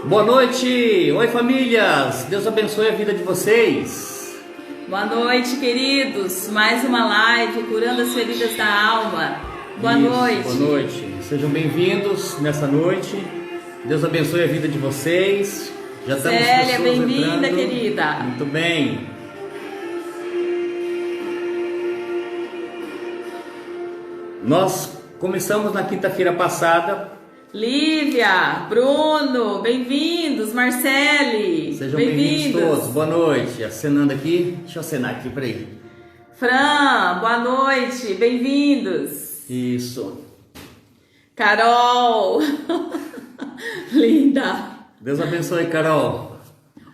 Boa noite! Oi, famílias! Deus abençoe a vida de vocês. Boa noite, queridos. Mais uma live curando as feridas da alma. Boa noite. Boa noite. Sejam bem-vindos nessa noite. Deus abençoe a vida de vocês. Já estamos Célia, bem-vinda, querida. Muito bem. Nós começamos na quinta-feira passada. Lívia, Bruno, bem-vindos. Marcele, sejam bem-vindos todos. Boa noite. Acenando aqui. Deixa eu acenar aqui, peraí. Fran, boa noite. Bem-vindos. Isso. Carol. Linda. Deus abençoe, Carol.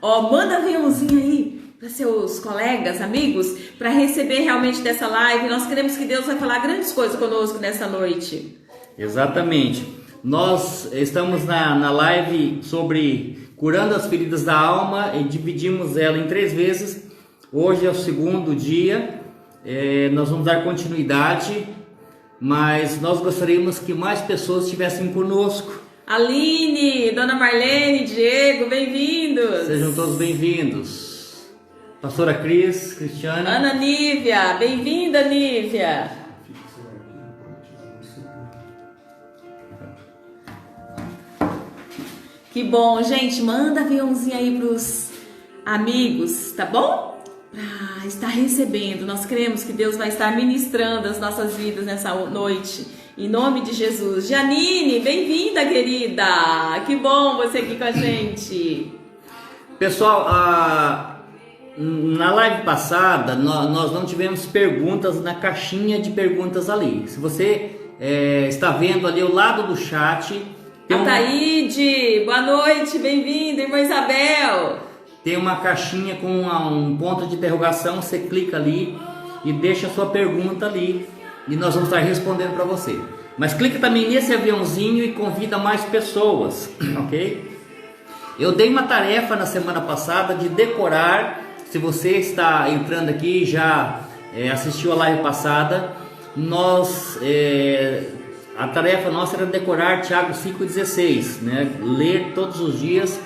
Manda aviãozinho aí para seus colegas, amigos, para receber realmente dessa live. Nós queremos que Deus vai falar grandes coisas conosco nessa noite. Exatamente. Nós estamos na live sobre curando as feridas da alma e dividimos ela em 3 vezes. Hoje é o segundo dia, nós vamos dar continuidade, mas nós gostaríamos que mais pessoas estivessem conosco. Aline, Dona Marlene, Diego, bem-vindos. Sejam todos bem-vindos. Pastora Cris, Cristiane. Ana Nívia, bem-vinda, Nívia. Que bom, gente, manda aviãozinho aí pros amigos, tá bom? Pra estar recebendo, nós cremos que Deus vai estar ministrando as nossas vidas nessa noite, em nome de Jesus. Janine, bem-vinda, querida, que bom você aqui com a gente. Pessoal, na live passada, nós não tivemos perguntas na caixinha de perguntas ali. Se você está vendo ali ao lado do chat... Ataíde, boa noite, bem-vinda, irmã Isabel. Tem uma caixinha com um ponto de interrogação, você clica ali e deixa a sua pergunta ali e nós vamos estar respondendo para você. Mas clica também nesse aviãozinho e convida mais pessoas, ok? Eu dei uma tarefa na semana passada de decorar, se você está entrando aqui e já assistiu a live passada, a tarefa nossa era decorar Tiago 5,16, né? Ler todos os dias,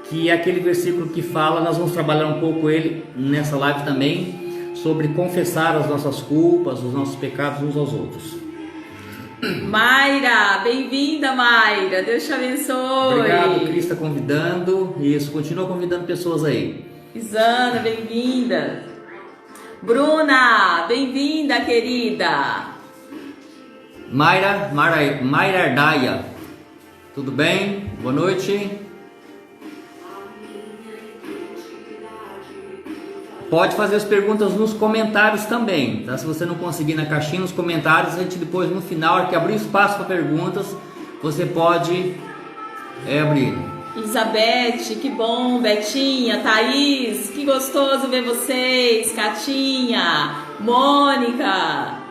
que é aquele versículo que fala, nós vamos trabalhar um pouco ele nessa live também, sobre confessar as nossas culpas, os nossos pecados uns aos outros. Mayra, bem-vinda, Mayra, Deus te abençoe. Obrigado, Cris está convidando, isso, continua convidando pessoas aí. Isana, bem-vinda. Bruna, bem-vinda, querida. Mayra Ardaia, tudo bem? Boa noite. Pode fazer as perguntas nos comentários também, tá? Se você não conseguir na caixinha, nos comentários, a gente depois no final, hora que abrir espaço para perguntas, você pode abrir. Elizabeth, que bom, Betinha, Thaís, que gostoso ver vocês, Catinha, Mônica,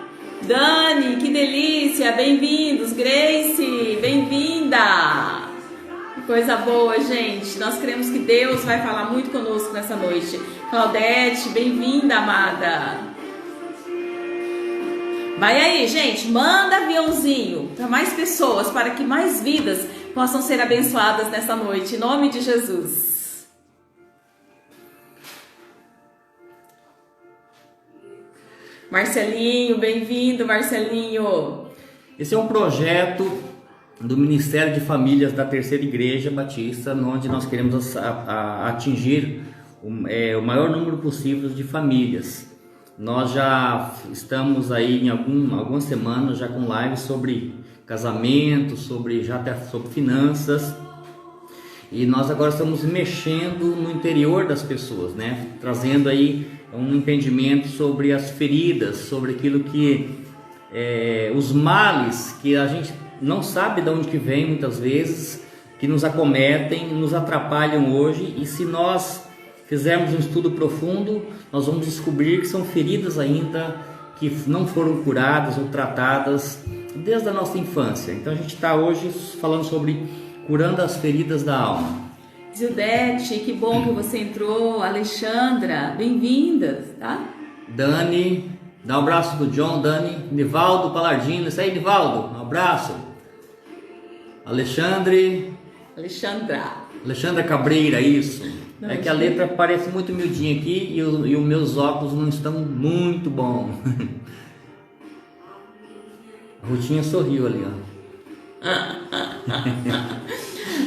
Dani, que delícia, bem-vindos, Grace, bem-vinda, que coisa boa, gente, nós cremos que Deus vai falar muito conosco nessa noite. Claudete, bem-vinda, amada. Vai aí, gente, manda aviãozinho para mais pessoas, para que mais vidas possam ser abençoadas nessa noite, em nome de Jesus. Marcelinho, bem-vindo, Marcelinho. Esse é um projeto do Ministério de Famílias da Terceira Igreja Batista, onde nós queremos atingir o maior número possível de famílias. Nós já estamos aí em algumas semanas já com lives sobre casamento, sobre finanças, e nós agora estamos mexendo no interior das pessoas, né? Trazendo aí um entendimento sobre as feridas, sobre aquilo que os males que a gente não sabe de onde que vem muitas vezes, que nos acometem, nos atrapalham hoje, e se nós fizermos um estudo profundo, nós vamos descobrir que são feridas ainda que não foram curadas ou tratadas desde a nossa infância. Então a gente está hoje falando sobre curando as feridas da alma. Zildete, que bom que você entrou. Alexandra, bem-vindas, tá? Dani, dá um abraço do John, Dani. Nivaldo Palardino, isso aí, Nivaldo, um abraço. Alexandre, Alexandra Cabreira, isso. Não, é que a letra parece muito miudinha aqui e os meus óculos não estão muito bons. A Rutinha sorriu ali, ó.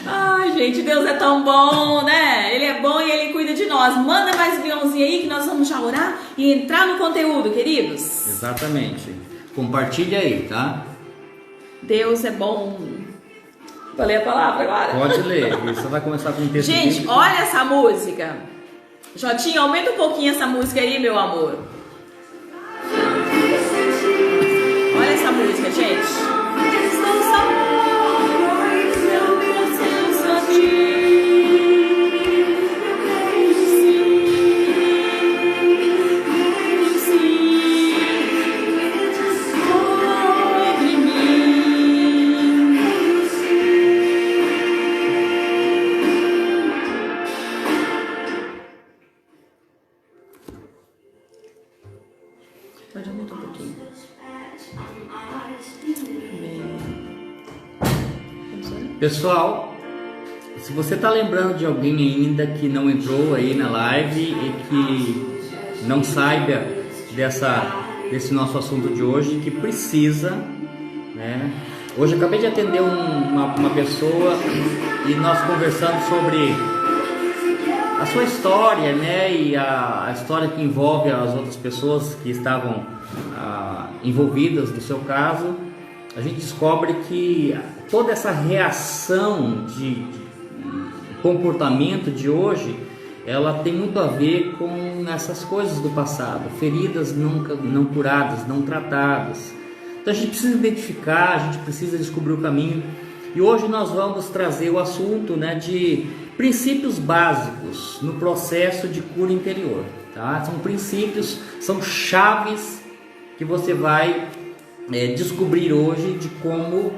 Ai, gente, Deus é tão bom, né? Ele é bom e Ele cuida de nós. Manda mais aviãozinho aí que nós vamos já orar e entrar no conteúdo, queridos. Exatamente. Compartilha aí, tá? Deus é bom. Vou ler a palavra agora? Pode ler. Você vai começar com um texto. Gente, bíblico. olha essa música. Jotinha, aumenta um pouquinho essa música aí, meu amor. Olha essa música, gente. Pode aumentar um pouquinho. Pessoal, se você está lembrando de alguém ainda que não entrou aí na live e que não saiba desse nosso assunto de hoje, que precisa, né? Hoje eu acabei de atender uma pessoa e nós conversamos sobre a sua história, né? E a história que envolve as outras pessoas que estavam envolvidas no seu caso. A gente descobre que toda essa reação de comportamento de hoje, ela tem muito a ver com essas coisas do passado, feridas não curadas, não tratadas. Então a gente precisa identificar, a gente precisa descobrir o caminho. E hoje nós vamos trazer o assunto, né, de princípios básicos no processo de cura interior, tá? São princípios, são chaves que você vai descobrir hoje de como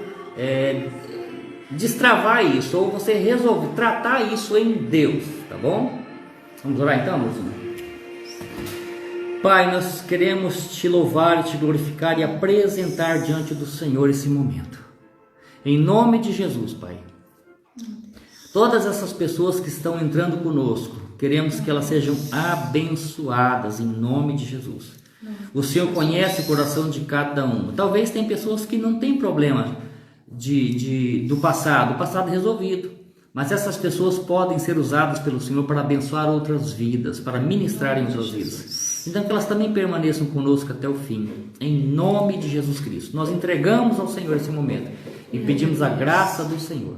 destravar isso, ou você resolve tratar isso em Deus, tá bom? Vamos orar então, mocinho? Pai, nós queremos te louvar e te glorificar e apresentar diante do Senhor esse momento. Em nome de Jesus, Pai. Todas essas pessoas que estão entrando conosco, queremos que elas sejam abençoadas em nome de Jesus. O Senhor conhece o coração de cada um. Talvez tem pessoas que não têm problema do passado resolvido. Mas essas pessoas podem ser usadas pelo Senhor para abençoar outras vidas, para ministrar em suas vidas. Então que elas também permaneçam conosco até o fim. Em nome de Jesus Cristo. Nós entregamos ao Senhor esse momento e pedimos a graça do Senhor.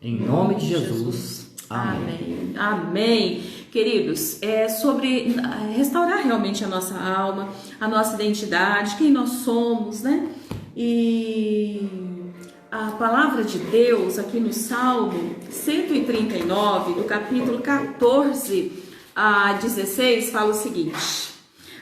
Em nome de Jesus. Amém. Amém. Queridos, é sobre restaurar realmente a nossa alma, a nossa identidade, quem nós somos, né? E a palavra de Deus aqui no Salmo 139, do capítulo 14 a 16, fala o seguinte: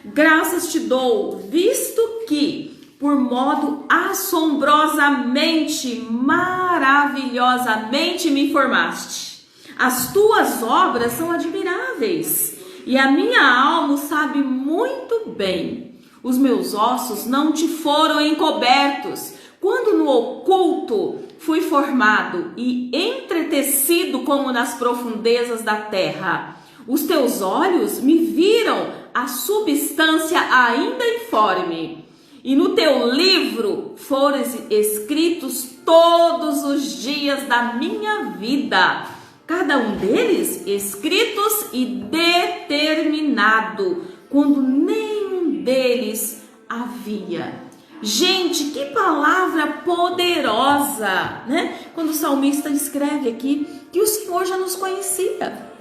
graças te dou, visto que por modo assombrosamente, maravilhosamente me formaste. As tuas obras são admiráveis, e a minha alma sabe muito bem. Os meus ossos não te foram encobertos, quando no oculto fui formado e entretecido como nas profundezas da terra. Os teus olhos me viram a substância ainda informe, e no teu livro foram escritos todos os dias da minha vida, cada um deles escritos e determinado, quando nenhum deles havia. Gente, que palavra poderosa, né? Quando o salmista escreve aqui que o Senhor já nos conhecia.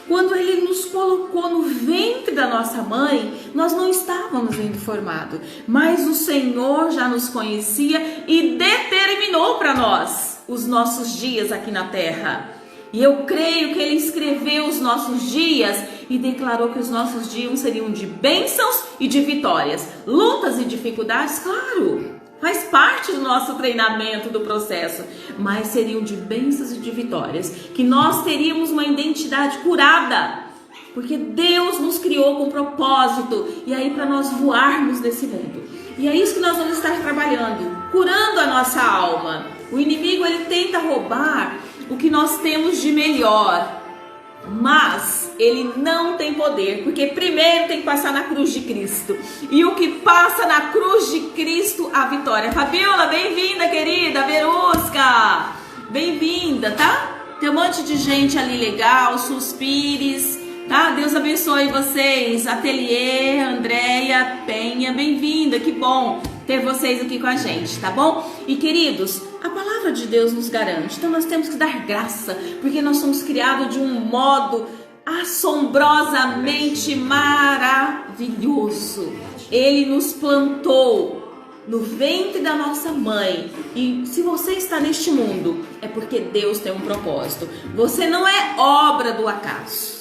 Quando Ele nos colocou no ventre da nossa mãe, nós não estávamos ainda formados, mas o Senhor já nos conhecia e determinou para nós os nossos dias aqui na terra. E eu creio que Ele escreveu os nossos dias e declarou que os nossos dias seriam de bênçãos e de vitórias. Lutas e dificuldades, claro, faz parte do nosso treinamento, do processo, mas seriam de bênçãos e de vitórias. Que nós teríamos uma identidade curada, porque Deus nos criou com propósito, e aí para nós voarmos nesse mundo. E é isso que nós vamos estar trabalhando, curando a nossa alma. O inimigo, ele tenta roubar o que nós temos de melhor, mas ele não tem poder, porque primeiro tem que passar na cruz de Cristo, e o que passa na cruz de Cristo, a vitória. Fabiola, bem-vinda, querida. Verusca, bem-vinda, tá? Tem um monte de gente ali legal, Suspires, tá? Deus abençoe vocês. Ateliê, Andréia, Penha, bem-vinda, que bom ter vocês aqui com a gente, tá bom? E queridos, a palavra de Deus nos garante, então nós temos que dar graça, porque nós somos criados de um modo assombrosamente maravilhoso. Ele nos plantou no ventre da nossa mãe, e se você está neste mundo, é porque Deus tem um propósito. Você não é obra do acaso.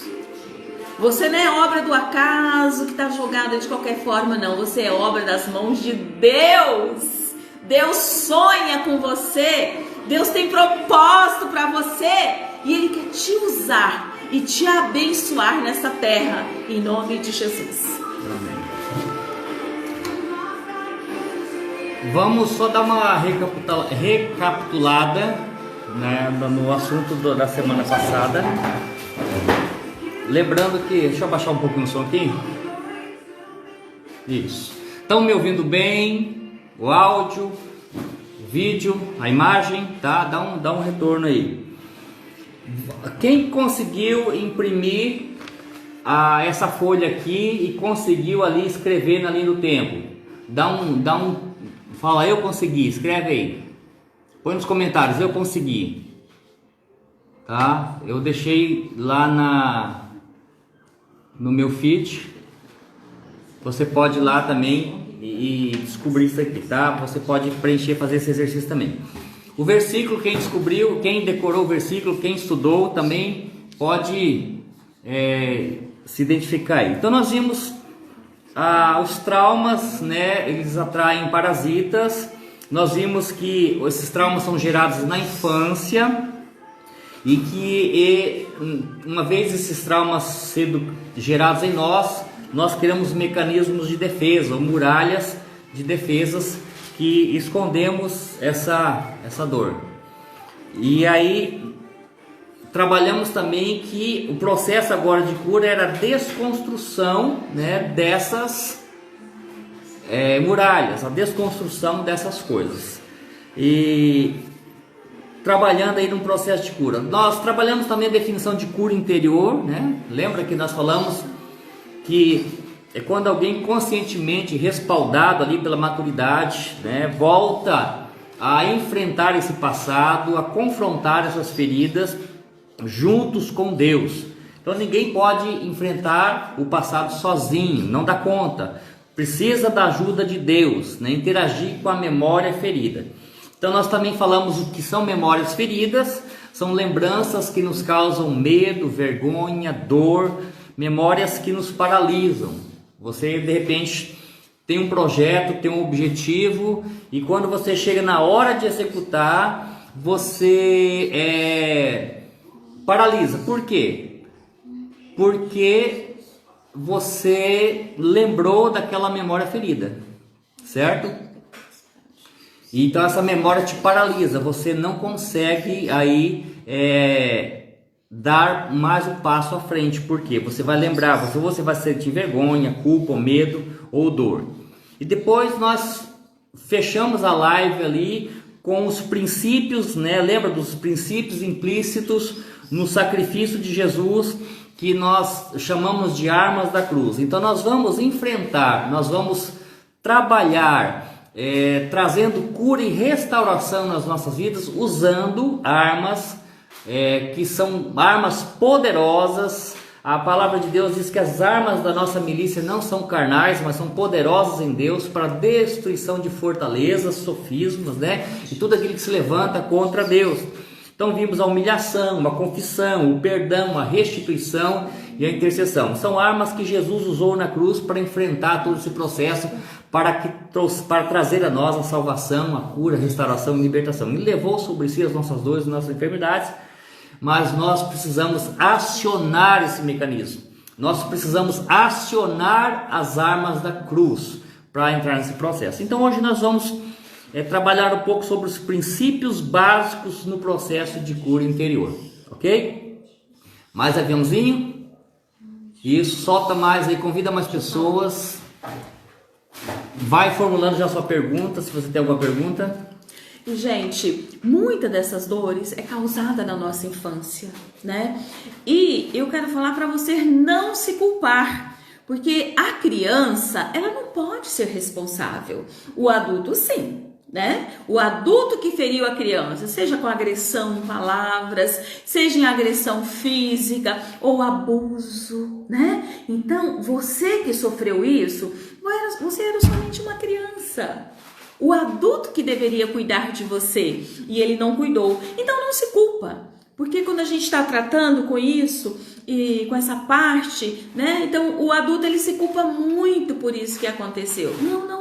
Você não é obra do acaso que está jogada de qualquer forma, não. Você é obra das mãos de Deus. Deus sonha com você. Deus tem propósito para você. E Ele quer te usar e te abençoar nessa terra. Em nome de Jesus. Amém. Vamos só dar uma recapitulada, né, no assunto da semana passada. Lembrando que... Deixa eu abaixar um pouquinho o som aqui. Isso. Estão me ouvindo bem? O áudio, o vídeo, a imagem, tá? Dá um retorno aí. Quem conseguiu imprimir essa folha aqui e conseguiu ali escrever na linha do tempo? Fala, eu consegui. Escreve aí. Põe nos comentários, eu consegui. Tá? Eu deixei lá no meu feed. Você pode ir lá também e descobrir isso aqui, tá? Você pode preencher, fazer esse exercício também. O versículo, quem descobriu, quem decorou o versículo, quem estudou também pode se identificar aí. Então nós vimos os traumas, né? Eles atraem parasitas. Nós vimos que esses traumas são gerados na infância. E que uma vez esses traumas sendo gerados em nós criamos mecanismos de defesa, ou muralhas de defesas que escondemos essa dor. E aí trabalhamos também que o processo agora de cura era a desconstrução, né, dessas muralhas, a desconstrução dessas coisas. E trabalhando aí num processo de cura. Nós trabalhamos também a definição de cura interior, né? Lembra que nós falamos que é quando alguém conscientemente, respaldado ali pela maturidade, né, volta a enfrentar esse passado, a confrontar essas feridas juntos com Deus. Então ninguém pode enfrentar o passado sozinho, não dá conta. Precisa da ajuda de Deus, né? Interagir com a memória ferida. Então nós também falamos o que são memórias feridas, são lembranças que nos causam medo, vergonha, dor, memórias que nos paralisam. Você de repente tem um projeto, tem um objetivo, e quando você chega na hora de executar, você paralisa. Por quê? Porque você lembrou daquela memória ferida, certo? Então essa memória te paralisa, você não consegue aí dar mais um passo à frente, porque você vai lembrar, você vai sentir vergonha, culpa, medo ou dor. E depois nós fechamos a live ali com os princípios, né? Lembra dos princípios implícitos no sacrifício de Jesus, que nós chamamos de armas da cruz. Então nós vamos enfrentar, nós vamos trabalhar, trazendo cura e restauração nas nossas vidas, usando armas que são armas poderosas. A palavra de Deus diz que as armas da nossa milícia não são carnais, mas são poderosas em Deus para destruição de fortalezas, sofismas, né? E tudo aquilo que se levanta contra Deus. Então vimos a humilhação, a confissão, o perdão, a restituição e a intercessão. São armas que Jesus usou na cruz para enfrentar todo esse processo, para trazer a nós a salvação, a cura, a restauração e a libertação. Ele levou sobre si as nossas dores e nossas enfermidades, mas nós precisamos acionar esse mecanismo. Nós precisamos acionar as armas da cruz para entrar nesse processo. Então hoje nós vamos trabalhar um pouco sobre os princípios básicos no processo de cura interior, ok? Mais aviãozinho? Isso, solta mais aí, convida mais pessoas. Vai formulando já a sua pergunta, se você tem alguma pergunta. Gente, muita dessas dores é causada na nossa infância, né? E eu quero falar para você não se culpar, porque a criança, ela não pode ser responsável. O adulto, sim, né? O adulto que feriu a criança, seja com agressão em palavras, seja em agressão física ou abuso, né? Então, você que sofreu isso, você era somente uma criança. O adulto que deveria cuidar de você e ele não cuidou. Então não se culpa, porque quando a gente está tratando com isso e com essa parte, né? Então o adulto ele se culpa muito por isso que aconteceu.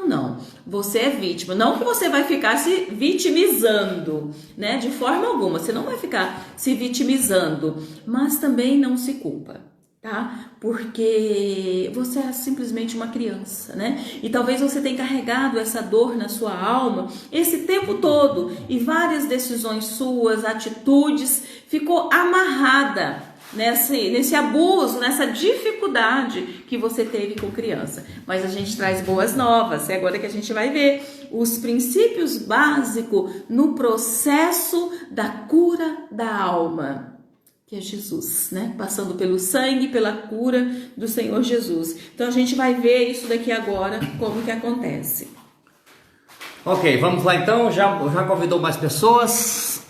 Não. Você é vítima. Não que você vai ficar se vitimizando, né? De forma alguma. Você não vai ficar se vitimizando, mas também não se culpa. Tá? Porque você é simplesmente uma criança, né? E talvez você tenha carregado essa dor na sua alma esse tempo todo e várias decisões suas, atitudes, ficou amarrada nesse abuso, nessa dificuldade que você teve com criança. Mas a gente traz boas novas, é agora que a gente vai ver os princípios básicos no processo da cura da alma. Que é Jesus, né? Passando pelo sangue, pela cura do Senhor Jesus. Então a gente vai ver isso daqui agora, como que acontece. Ok, vamos lá então. Já convidou mais pessoas?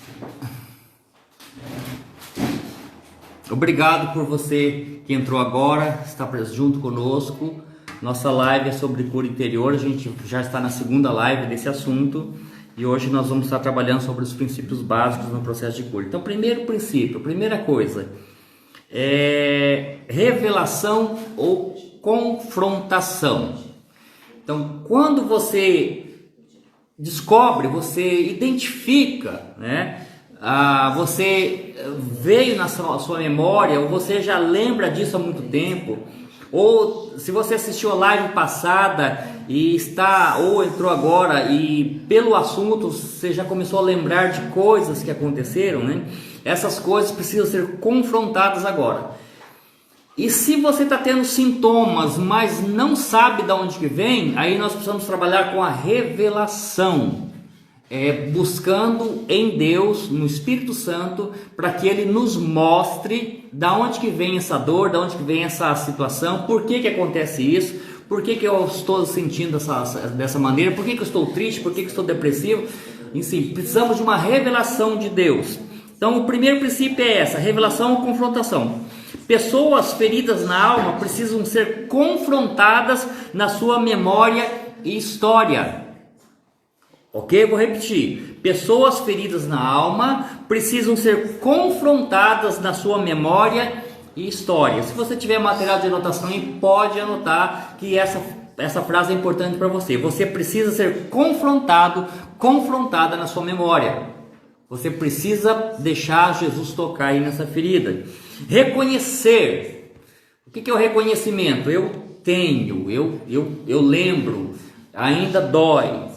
Obrigado por você que entrou agora, está junto conosco. Nossa live é sobre cura interior. A gente já está na segunda live desse assunto. E hoje nós vamos estar trabalhando sobre os princípios básicos no processo de cura. Então, primeiro princípio, primeira coisa, é revelação ou confrontação. Então, quando você descobre, você identifica, né? Você veio na sua memória, ou você já lembra disso há muito tempo, ou se você assistiu a live passada e ou entrou agora e pelo assunto você já começou a lembrar de coisas que aconteceram, né? Essas coisas precisam ser confrontadas agora. E se você está tendo sintomas, mas não sabe de onde que vem, aí nós precisamos trabalhar com a revelação, buscando em Deus, no Espírito Santo, para que Ele nos mostre da onde que vem essa dor, da onde que vem essa situação, por que acontece isso, por que eu estou sentindo dessa maneira, por que eu estou triste, por que eu estou depressivo. Enfim, precisamos de uma revelação de Deus. Então o primeiro princípio é essa, revelação ou confrontação. Pessoas feridas na alma precisam ser confrontadas na sua memória e história. Ok? Vou repetir. Pessoas feridas na alma precisam ser confrontadas na sua memória e história. Se você tiver material de anotação, pode anotar que essa frase é importante para você. Você precisa ser confrontada na sua memória. Você precisa deixar Jesus tocar aí nessa ferida. Reconhecer. O que é o reconhecimento? Eu tenho, eu lembro, ainda dói.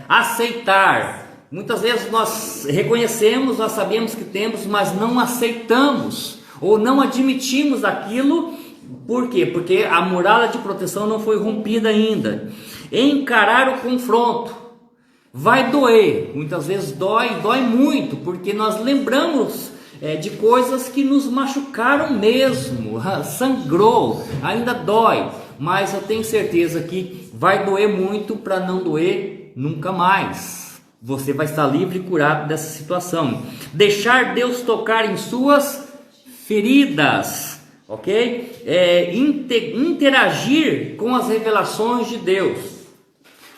Aceitar. Muitas vezes nós reconhecemos, nós sabemos que temos, mas não aceitamos ou não admitimos aquilo. Por quê? Porque a muralha de proteção não foi rompida ainda. Encarar o confronto vai doer, muitas vezes dói muito, porque nós lembramos de coisas que nos machucaram mesmo, sangrou, ainda dói, mas eu tenho certeza que vai doer muito para não doer nunca mais. Você vai estar livre e curado dessa situação. Deixar Deus tocar em suas feridas, ok? Interagir com as revelações de Deus.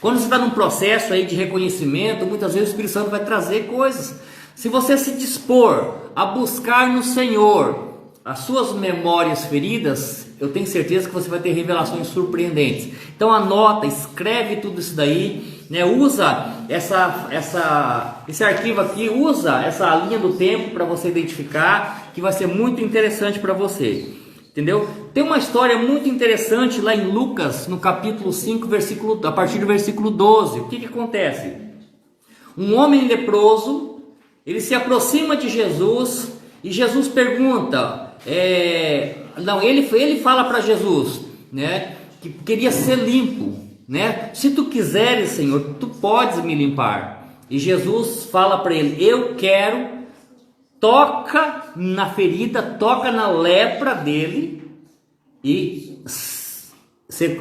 Quando você está num processo aí de reconhecimento, muitas vezes o Espírito Santo vai trazer coisas. Se você se dispor a buscar no Senhor as suas memórias feridas, eu tenho certeza que você vai ter revelações surpreendentes. Então anota, escreve tudo isso daí, né? Usa esse arquivo aqui, usa essa linha do tempo para você identificar, que vai ser muito interessante para você. Entendeu? Tem uma história muito interessante lá em Lucas, no capítulo 5, a partir do versículo 12. O que acontece? um homem leproso, ele se aproxima de Jesus e Jesus pergunta, ele fala para Jesus, né, que queria ser limpo, né? Se tu quiseres, Senhor, tu podes me limpar. E Jesus fala para ele, eu quero, toca na ferida, toca na lepra dele e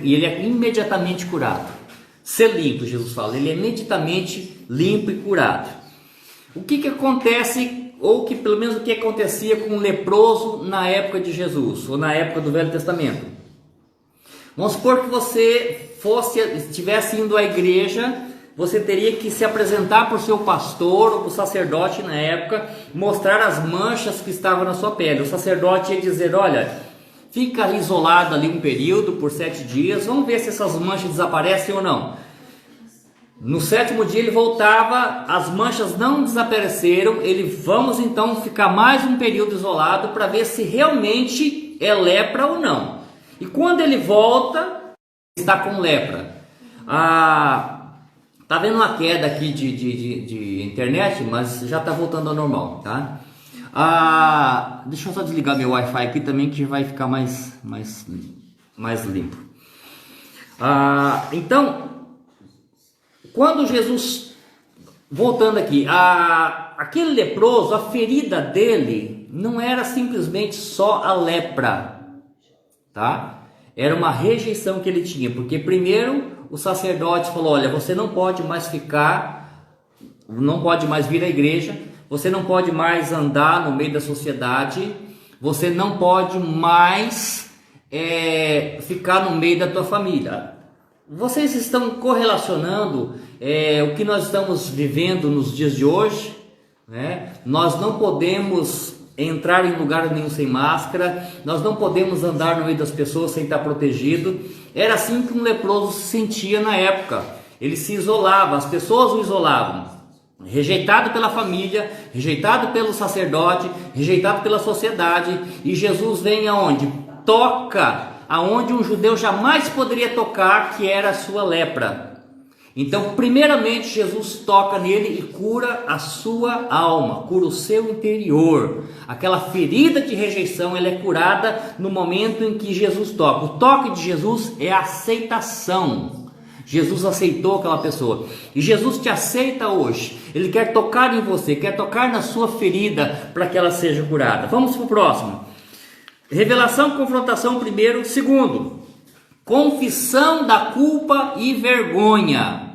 ele é imediatamente curado. Ser limpo, Jesus fala, ele é imediatamente limpo e curado. O que acontece, ou que pelo menos o que acontecia com o leproso na época de Jesus, ou na época do Velho Testamento? Vamos supor que você estivesse indo à igreja, você teria que se apresentar para o seu pastor ou para o sacerdote na época, mostrar as manchas que estavam na sua pele. O sacerdote ia dizer, olha, fica isolado ali um período por 7 dias, vamos ver se essas manchas desaparecem ou não. No 7º dia ele voltava, as manchas não desapareceram, vamos então ficar mais um período isolado para ver se realmente é lepra ou não. E quando ele volta, está com lepra. Tá vendo uma queda aqui de internet, mas já está voltando ao normal, tá? Deixa eu só desligar meu Wi-Fi aqui também, que vai ficar mais limpo. Então, quando Jesus, voltando aqui, aquele leproso, a ferida dele não era simplesmente só a lepra, tá? Era uma rejeição que ele tinha, porque primeiro o sacerdote falou, olha, você não pode mais vir à igreja, você não pode mais andar no meio da sociedade, você não pode mais ficar no meio da tua família. Vocês estão correlacionando o que nós estamos vivendo nos dias de hoje, né? Nós não podemos entrar em lugar nenhum sem máscara, nós não podemos andar no meio das pessoas sem estar protegido. Era assim que um leproso se sentia na época. Ele se isolava, as pessoas o isolavam, rejeitado pela família, rejeitado pelo sacerdote, rejeitado pela sociedade. E Jesus vem aonde? Toca aonde um judeu jamais poderia tocar, que era a sua lepra. Então, primeiramente, Jesus toca nele e cura a sua alma, cura o seu interior. Aquela ferida de rejeição, ela é curada no momento em que Jesus toca. O toque de Jesus é a aceitação. Jesus aceitou aquela pessoa. E Jesus te aceita hoje. Ele quer tocar em você, quer tocar na sua ferida para que ela seja curada. Vamos para o próximo. Revelação, confrontação primeiro. Segundo, confissão da culpa e vergonha.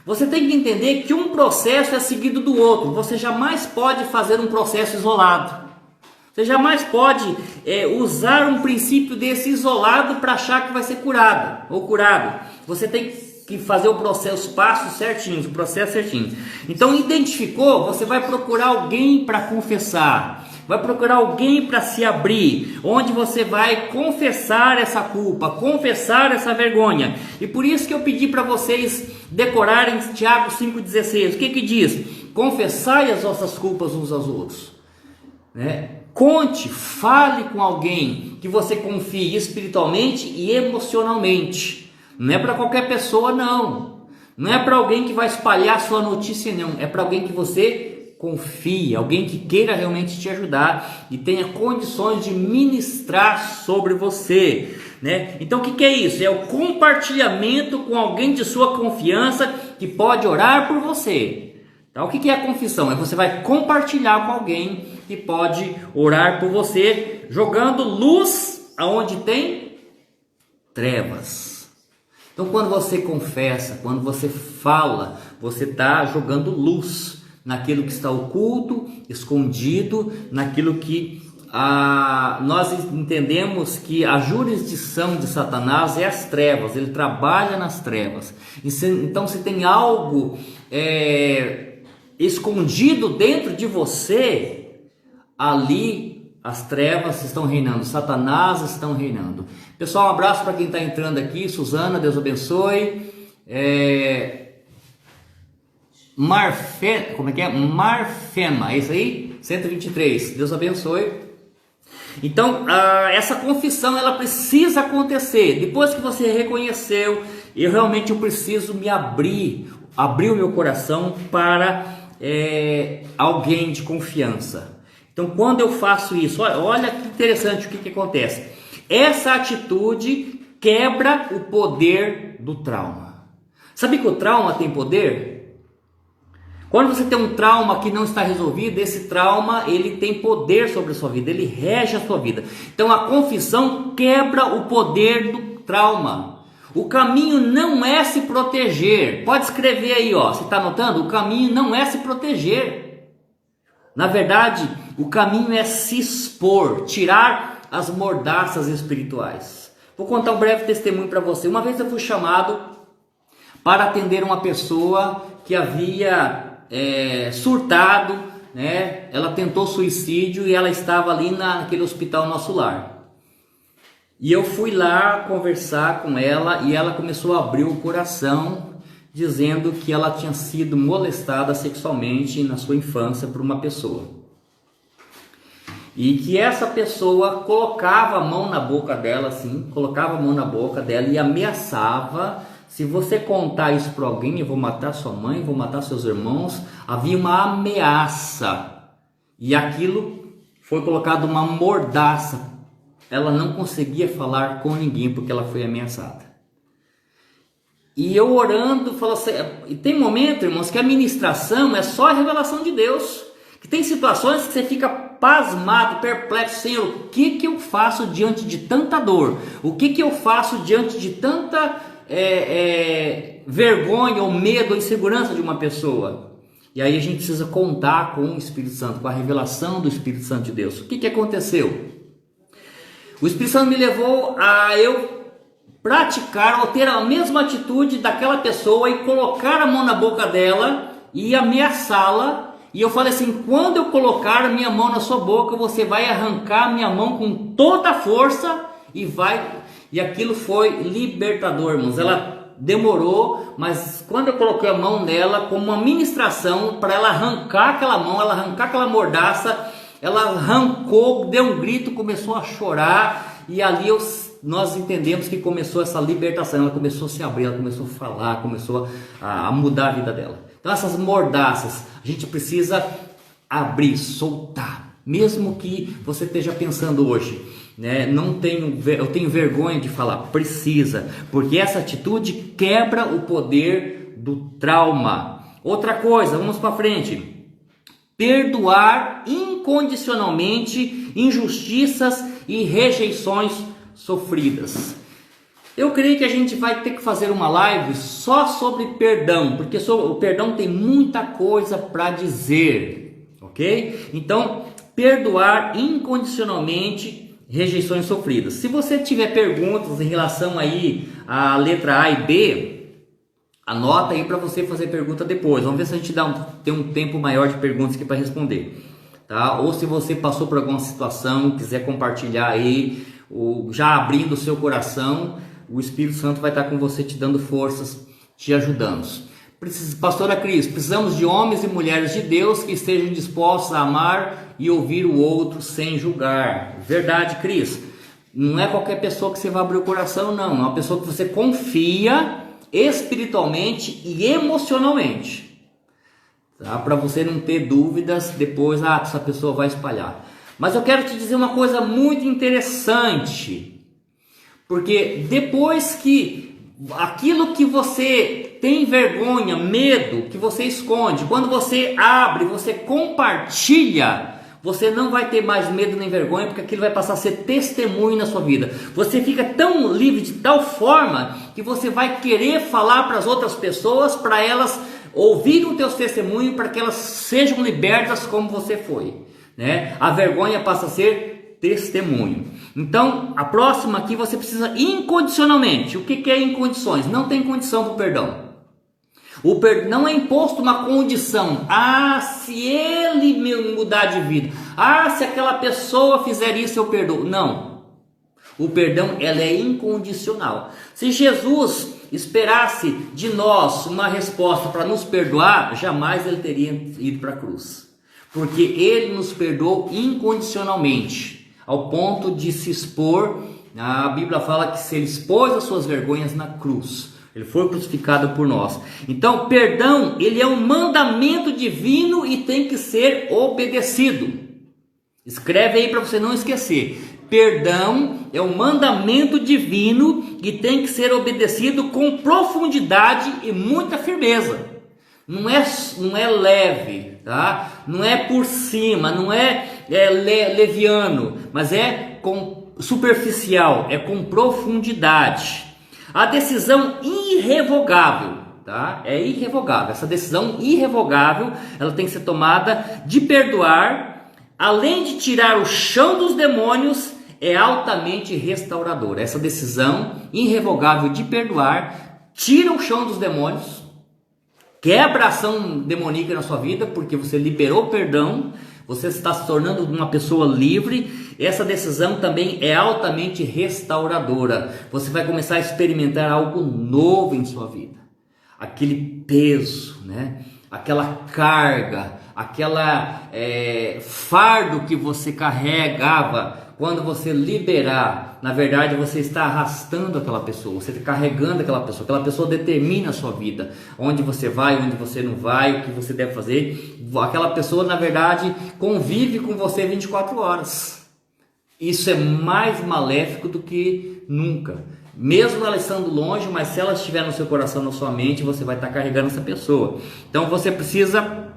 Você tem que entender que um processo é seguido do outro. Você jamais pode fazer um processo isolado. Você jamais pode usar um princípio desse isolado para achar que vai ser curado ou curado. Você tem que fazer o processo, os passos certinhos, o processo certinho. Então, identificou, você vai procurar alguém para confessar. Vai procurar alguém para se abrir, onde você vai confessar essa culpa, confessar essa vergonha. E por isso que eu pedi para vocês decorarem Tiago 5,16. O que diz? Confessai as vossas culpas uns aos outros, né? Conte, fale com alguém que você confie espiritualmente e emocionalmente. Não é para qualquer pessoa, não. Não é para alguém que vai espalhar sua notícia, não. É para alguém que você confia, alguém que queira realmente te ajudar e tenha condições de ministrar sobre você, né? Então o que é isso? É o compartilhamento com alguém de sua confiança que pode orar por você. Então, o que é a confissão? É você vai compartilhar com alguém que pode orar por você, jogando luz aonde tem trevas. Então, quando você confessa, quando você fala, você está jogando luz naquilo que está oculto, escondido, naquilo que nós entendemos que a jurisdição de Satanás é as trevas, ele trabalha nas trevas. Então, se tem algo escondido dentro de você, ali as trevas estão reinando, Satanás estão reinando. Pessoal, um abraço para quem está entrando aqui. Suzana, Deus abençoe. Como é que é? Marfema, é isso aí? 123, Deus abençoe. Então, essa confissão, ela precisa acontecer. Depois que você reconheceu, eu preciso me abrir. abrir o meu coração para alguém de confiança. Então, quando eu faço isso, olha que interessante o que acontece. Essa atitude quebra o poder do trauma. Sabe que o trauma tem poder? Quando você tem um trauma que não está resolvido, esse trauma ele tem poder sobre a sua vida, ele rege a sua vida. Então a confissão quebra o poder do trauma. O caminho não é se proteger. Pode escrever aí, ó. Você está anotando? O caminho não é se proteger. Na verdade, o caminho é se expor, tirar as mordaças espirituais. Vou contar um breve testemunho para você. Uma vez eu fui chamado para atender uma pessoa que havia surtado, né? Ela tentou suicídio e ela estava ali naquele hospital Nosso Lar. E eu fui lá conversar com ela e ela começou a abrir o coração, dizendo que ela tinha sido molestada sexualmente na sua infância por uma pessoa. E que essa pessoa colocava a mão na boca dela, assim, colocava a mão na boca dela e ameaçava: se você contar isso para alguém, eu vou matar sua mãe, vou matar seus irmãos. Havia uma ameaça. E aquilo foi colocado uma mordaça. Ela não conseguia falar com ninguém porque ela foi ameaçada. E eu orando, falo assim, e tem momento, irmãos, que a ministração é só a revelação de Deus. Que tem situações que você fica pasmado, perplexo: Senhor, o que eu faço diante de tanta dor? O que eu faço diante de tanta vergonha ou medo ou insegurança de uma pessoa? E aí a gente precisa contar com o Espírito Santo, com a revelação do Espírito Santo de Deus. O que aconteceu? O Espírito Santo me levou a eu praticar ou ter a mesma atitude daquela pessoa e colocar a mão na boca dela e ameaçá-la. E eu falei assim: quando eu colocar a minha mão na sua boca, você vai arrancar a minha mão com toda a força e vai. E aquilo foi libertador, irmãos. Ela demorou, mas quando eu coloquei a mão nela, como uma ministração, para ela arrancar aquela mão, ela arrancar aquela mordaça, ela arrancou, deu um grito, começou a chorar. E ali nós entendemos que começou essa libertação. Ela começou a se abrir, ela começou a falar, começou a mudar a vida dela. Então essas mordaças a gente precisa abrir, soltar. Mesmo que você esteja pensando hoje, né, eu tenho vergonha de falar, precisa, porque essa atitude quebra o poder do trauma. Outra coisa, vamos para frente. Perdoar incondicionalmente injustiças e rejeições sofridas. Eu creio que a gente vai ter que fazer uma live só sobre perdão, porque o perdão tem muita coisa para dizer, ok? Então, perdoar incondicionalmente rejeições sofridas. Se você tiver perguntas em relação aí à letra A e B, anota aí para você fazer pergunta depois. Vamos ver se a gente tem um tempo maior de perguntas aqui para responder, tá? Ou se você passou por alguma situação, quiser compartilhar aí, já abrindo o seu coração, o Espírito Santo vai estar com você, te dando forças, te ajudando. Pastora Cris, precisamos de homens e mulheres de Deus que estejam dispostos a amar e ouvir o outro sem julgar. Verdade, Cris. Não é qualquer pessoa que você vai abrir o coração, não. É uma pessoa que você confia espiritualmente e emocionalmente. Tá? Para você não ter dúvidas depois, essa pessoa vai espalhar. Mas eu quero te dizer uma coisa muito interessante. Porque depois que aquilo que você tem vergonha, medo, que você esconde, quando você abre, você compartilha, você não vai ter mais medo nem vergonha, porque aquilo vai passar a ser testemunho na sua vida. Você fica tão livre de tal forma que você vai querer falar para as outras pessoas, para elas ouvirem o teu testemunho, para que elas sejam libertas como você foi, né? A vergonha passa a ser testemunho. Então, a próxima aqui você precisa incondicionalmente. O que é incondições? Não tem condição para o perdão. O perdão não é imposto uma condição. Se ele me mudar de vida. Se aquela pessoa fizer isso, eu perdoo. Não. O perdão, ela é incondicional. Se Jesus esperasse de nós uma resposta para nos perdoar, jamais ele teria ido para a cruz. Porque ele nos perdoou incondicionalmente. Ao ponto de se expor, a Bíblia fala que se ele expôs as suas vergonhas na cruz, Ele foi crucificado por nós. Então, perdão, ele é um mandamento divino e tem que ser obedecido. Escreve aí para você não esquecer. Perdão é um mandamento divino e tem que ser obedecido com profundidade e muita firmeza. Não é leve, tá? Não é por cima, não é leviano, mas é superficial, é com profundidade. A decisão irrevogável, tá? É irrevogável. Essa decisão irrevogável, ela tem que ser tomada de perdoar, além de tirar o chão dos demônios, é altamente restauradora. Essa decisão irrevogável de perdoar tira o chão dos demônios, quebra a ação demoníaca na sua vida, porque você liberou perdão, você está se tornando uma pessoa livre. Essa decisão também é altamente restauradora. Você vai começar a experimentar algo novo em sua vida. Aquele peso, né? Aquela carga, aquela fardo que você carregava. Quando você liberar, na verdade você está arrastando aquela pessoa, você está carregando aquela pessoa determina a sua vida, onde você vai, onde você não vai, o que você deve fazer. Aquela pessoa, na verdade, convive com você 24 horas. Isso é mais maléfico do que nunca. Mesmo ela estando longe, mas se ela estiver no seu coração, na sua mente, você vai estar carregando essa pessoa. Então você precisa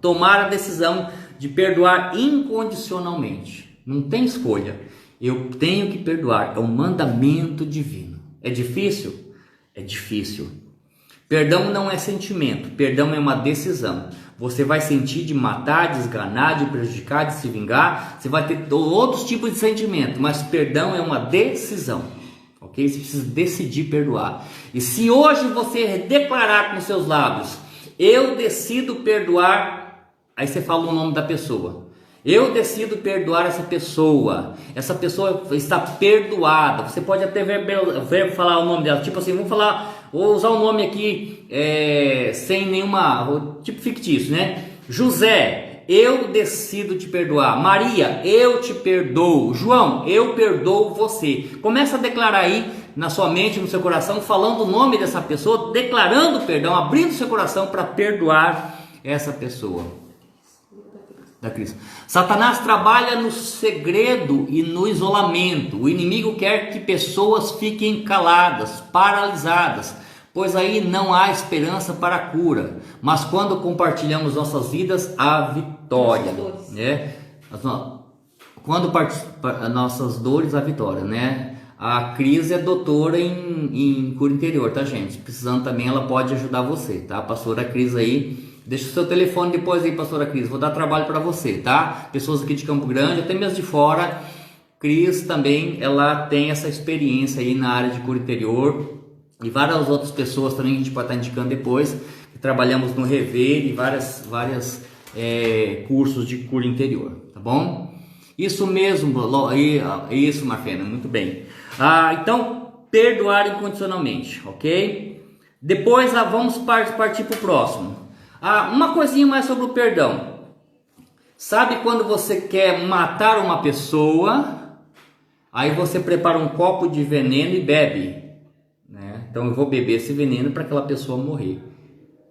tomar a decisão de perdoar incondicionalmente. Não tem escolha. Eu tenho que perdoar. É um mandamento divino. É difícil? É difícil. Perdão não é sentimento. Perdão é uma decisão. Você vai sentir de matar, de esganar, de prejudicar, de se vingar. Você vai ter outros tipos de sentimento. Mas perdão é uma decisão. Ok? Você precisa decidir perdoar. E se hoje você declarar com seus lábios, eu decido perdoar, aí você fala o nome da pessoa. Eu decido perdoar essa pessoa está perdoada. Você pode até ver falar o nome dela, tipo assim, vou usar o nome aqui sem nenhuma, tipo fictício, né? José, eu decido te perdoar. Maria, eu te perdoo. João, eu perdoo você. Começa a declarar aí na sua mente, no seu coração, falando o nome dessa pessoa, declarando perdão, abrindo seu coração para perdoar essa pessoa. Da crise. Satanás trabalha no segredo e no isolamento. O inimigo quer que pessoas fiquem caladas, paralisadas, pois aí não há esperança para a cura. Mas quando compartilhamos nossas vidas, há vitória, né? Quando nossas dores, há vitória, né? A Cris é doutora em cura interior, tá, gente? Precisando também, ela pode ajudar você, tá? A pastora Cris aí. Deixa o seu telefone depois aí, pastora Cris. Vou dar trabalho para você, tá? Pessoas aqui de Campo Grande, até mesmo de fora. Cris também, ela tem essa experiência aí na área de cura interior. E várias outras pessoas também que a gente pode estar indicando depois. Que trabalhamos no Rever e várias cursos de cura interior, tá bom? Isso mesmo, isso, Marfena, muito bem. Então, perdoar incondicionalmente, ok? Depois vamos partir para o próximo. Uma coisinha mais sobre o perdão. Sabe quando você quer matar uma pessoa, aí você prepara um copo de veneno e bebe, né? Então eu vou beber esse veneno para aquela pessoa morrer.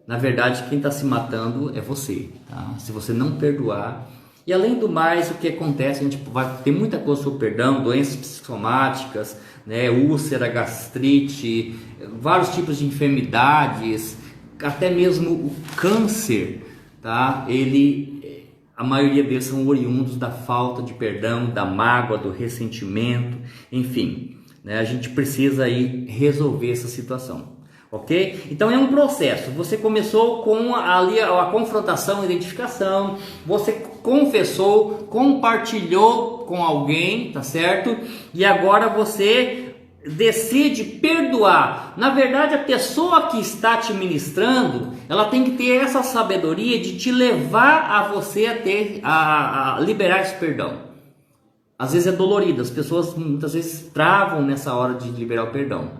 Na verdade, quem está se matando é você, tá? Se você não perdoar. E além do mais, o que acontece, a gente vai ter muita coisa sobre o perdão, doenças psicossomáticas, né? Úlcera, gastrite, vários tipos de enfermidades, até mesmo o câncer, tá? A maioria deles são oriundos da falta de perdão, da mágoa, do ressentimento, enfim, né? A gente precisa aí resolver essa situação, ok? Então é um processo. Você começou com a confrontação, a identificação, você confessou, compartilhou com alguém, tá certo? E agora você decide perdoar. Na verdade, a pessoa que está te ministrando, ela tem que ter essa sabedoria de te levar a você a liberar esse perdão. Às vezes é dolorido, as pessoas muitas vezes travam nessa hora de liberar o perdão,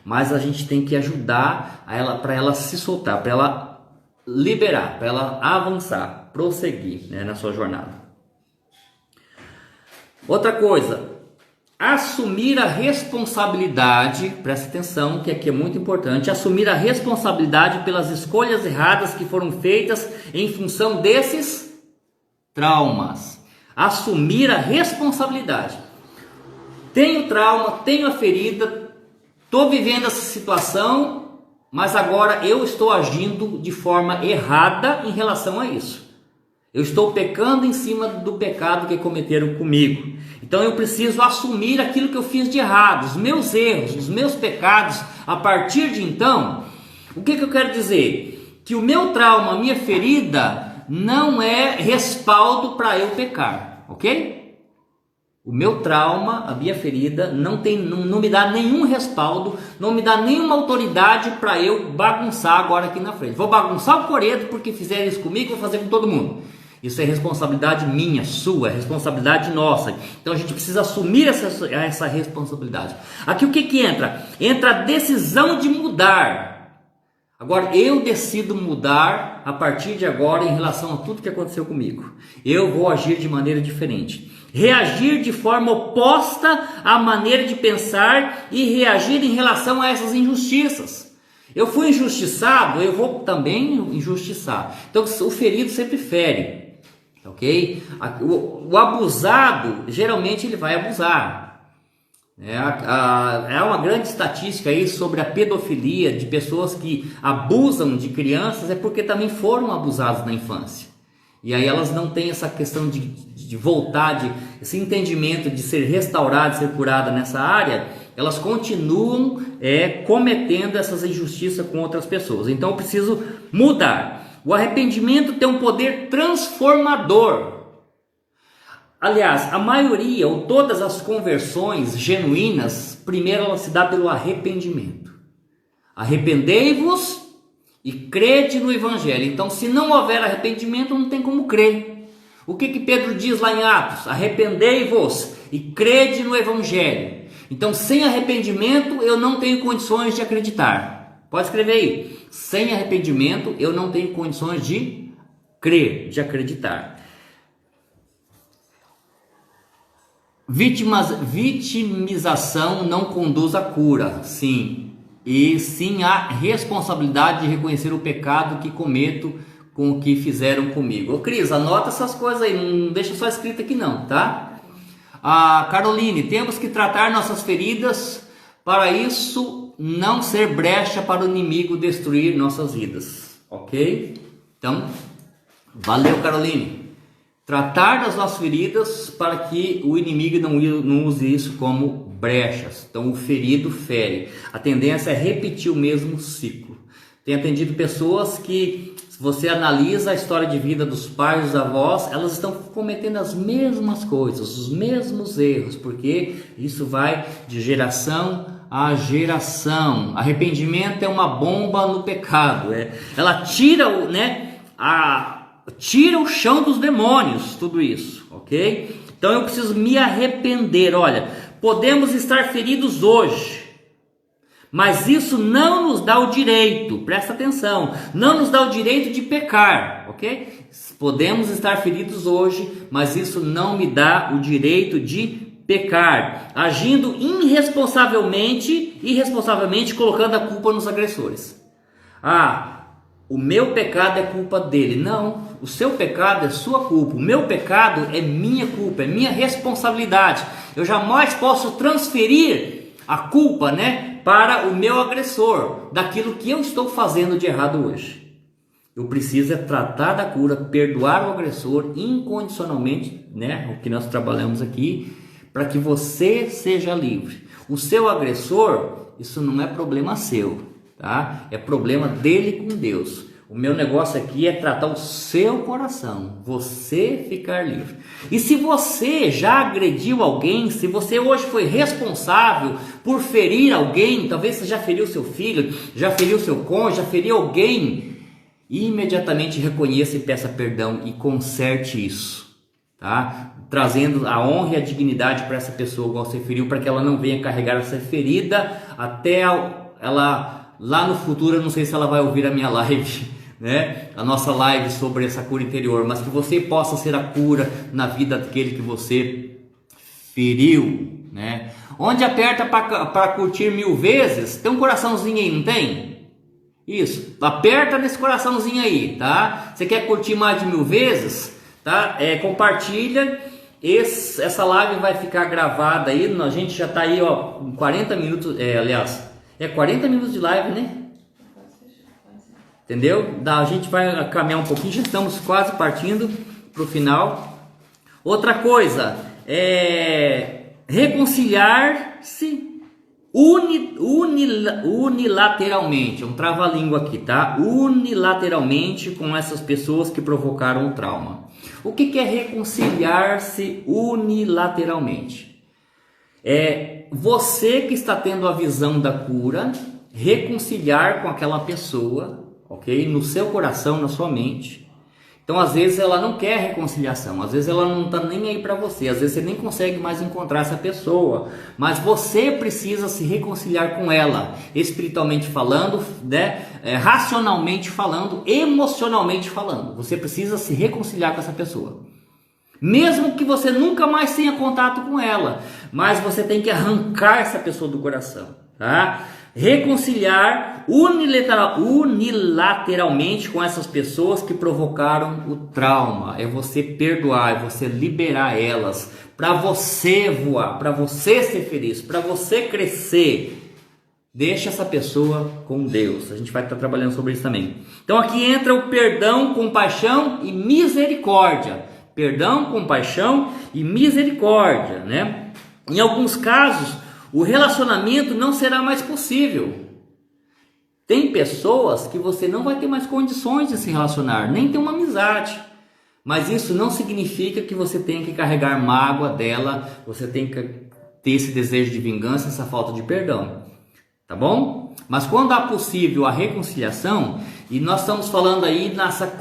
mas a gente tem que ajudar para ela se soltar, para ela liberar, para ela avançar, prosseguir, né, na sua jornada. Outra coisa, assumir a responsabilidade, presta atenção que aqui é muito importante, assumir a responsabilidade pelas escolhas erradas que foram feitas em função desses traumas. Assumir a responsabilidade. Tenho trauma, tenho a ferida, estou vivendo essa situação, mas agora eu estou agindo de forma errada em relação a isso. Eu estou pecando em cima do pecado que cometeram comigo. Então eu preciso assumir aquilo que eu fiz de errado, os meus erros, os meus pecados. A partir de então, o que eu quero dizer? Que o meu trauma, a minha ferida, não é respaldo para eu pecar, ok? O meu trauma, a minha ferida, não me dá nenhum respaldo, não me dá nenhuma autoridade para eu bagunçar agora aqui na frente. Vou bagunçar o coreto porque fizeram isso comigo, vou fazer com todo mundo. Isso é responsabilidade minha, sua, é responsabilidade nossa. Então a gente precisa assumir essa responsabilidade. Aqui o que entra? Entra a decisão de mudar. Agora eu decido mudar a partir de agora em relação a tudo que aconteceu comigo. Eu vou agir de maneira diferente. Reagir de forma oposta à maneira de pensar e reagir em relação a essas injustiças. Eu fui injustiçado, eu vou também injustiçar. Então o ferido sempre fere. Ok? O abusado, geralmente ele vai abusar. É uma grande estatística aí sobre a pedofilia de pessoas que abusam de crianças, é porque também foram abusadas na infância. E aí elas não têm essa questão de voltar, esse entendimento de ser restaurada, de ser curada nessa área, elas continuam cometendo essas injustiças com outras pessoas. Então eu preciso mudar. O arrependimento tem um poder transformador. Aliás, a maioria ou todas as conversões genuínas, primeiro ela se dá pelo arrependimento. Arrependei-vos e crede no Evangelho. Então, se não houver arrependimento, não tem como crer. O que Pedro diz lá em Atos? Arrependei-vos e crede no Evangelho. Então, sem arrependimento, eu não tenho condições de acreditar. Pode escrever aí. Sem arrependimento, eu não tenho condições de crer, de acreditar. Vitimização não conduz à cura, sim. E sim a responsabilidade de reconhecer o pecado que cometo com o que fizeram comigo. Ô Cris, anota essas coisas aí, não deixa só escrito aqui não, tá? A Caroline, temos que tratar nossas feridas, para isso não ser brecha para o inimigo destruir nossas vidas, ok? Então, valeu Caroline. Tratar das nossas feridas para que o inimigo não use isso como brechas. Então o ferido fere. A tendência é repetir o mesmo ciclo. Tenho atendido pessoas que, se você analisa a história de vida dos pais, dos avós, elas estão cometendo as mesmas coisas, os mesmos erros, porque isso vai de geração a geração. Arrependimento é uma bomba no pecado. Ela tira tira o chão dos demônios, tudo isso, ok? Então eu preciso me arrepender. Olha, podemos estar feridos hoje, mas isso não nos dá o direito, presta atenção, não nos dá o direito de pecar, ok? Podemos estar feridos hoje, mas isso não me dá o direito de pecar, agindo irresponsavelmente colocando a culpa nos agressores. O meu pecado é culpa dele. Não, o seu pecado é sua culpa. O meu pecado é minha culpa, é minha responsabilidade. Eu jamais posso transferir a culpa, para o meu agressor, daquilo que eu estou fazendo de errado hoje. Eu preciso tratar da cura, perdoar o agressor incondicionalmente, o que nós trabalhamos aqui, para que você seja livre. O seu agressor, isso não é problema seu. Tá? É problema dele com Deus. O meu negócio aqui é tratar o seu coração, você ficar livre. E se você já agrediu alguém, se você hoje foi responsável por ferir alguém, talvez você já feriu seu filho, já feriu seu cônjuge, já feriu alguém, imediatamente reconheça e peça perdão e conserte isso, tá? Trazendo a honra e a dignidade para essa pessoa que você feriu, para que ela não venha carregar essa ferida até ela... Lá no futuro, eu não sei se ela vai ouvir a minha live, a nossa live sobre essa cura interior, mas que você possa ser a cura na vida daquele que você feriu, né? Onde aperta para curtir 1000 vezes, tem um coraçãozinho aí, não tem? Isso, aperta nesse coraçãozinho aí, tá? Você quer curtir mais de 1000 vezes, tá? Compartilha, essa live vai ficar gravada aí, a gente já tá aí, ó, 40 minutos, aliás, 40 minutos de live, né? Entendeu? A gente vai caminhar um pouquinho, já estamos quase partindo para o final. Outra coisa, reconciliar-se unilateralmente, um trava-língua aqui, tá? Unilateralmente com essas pessoas que provocaram o trauma. O que é reconciliar-se unilateralmente? É você que está tendo a visão da cura, reconciliar com aquela pessoa, ok? No seu coração, na sua mente. Então, às vezes, ela não quer reconciliação, às vezes ela não está nem aí para você, às vezes você nem consegue mais encontrar essa pessoa, mas você precisa se reconciliar com ela, espiritualmente falando, né? Racionalmente falando, emocionalmente falando. Você precisa se reconciliar com essa pessoa. Mesmo que você nunca mais tenha contato com ela, mas você tem que arrancar essa pessoa do coração, tá? Reconciliar unilateralmente com essas pessoas que provocaram o trauma. É você perdoar, é você liberar elas, para você voar, para você ser feliz, para você crescer. Deixa essa pessoa com Deus. A gente vai estar trabalhando sobre isso também. Então aqui entra o perdão, compaixão e misericórdia. Perdão, compaixão e misericórdia, né? Em alguns casos, o relacionamento não será mais possível. Tem pessoas que você não vai ter mais condições de se relacionar, nem ter uma amizade. Mas isso não significa que você tenha que carregar mágoa dela, você tem que ter esse desejo de vingança, essa falta de perdão. Tá bom? Mas quando há possível a reconciliação, e nós estamos falando aí nessa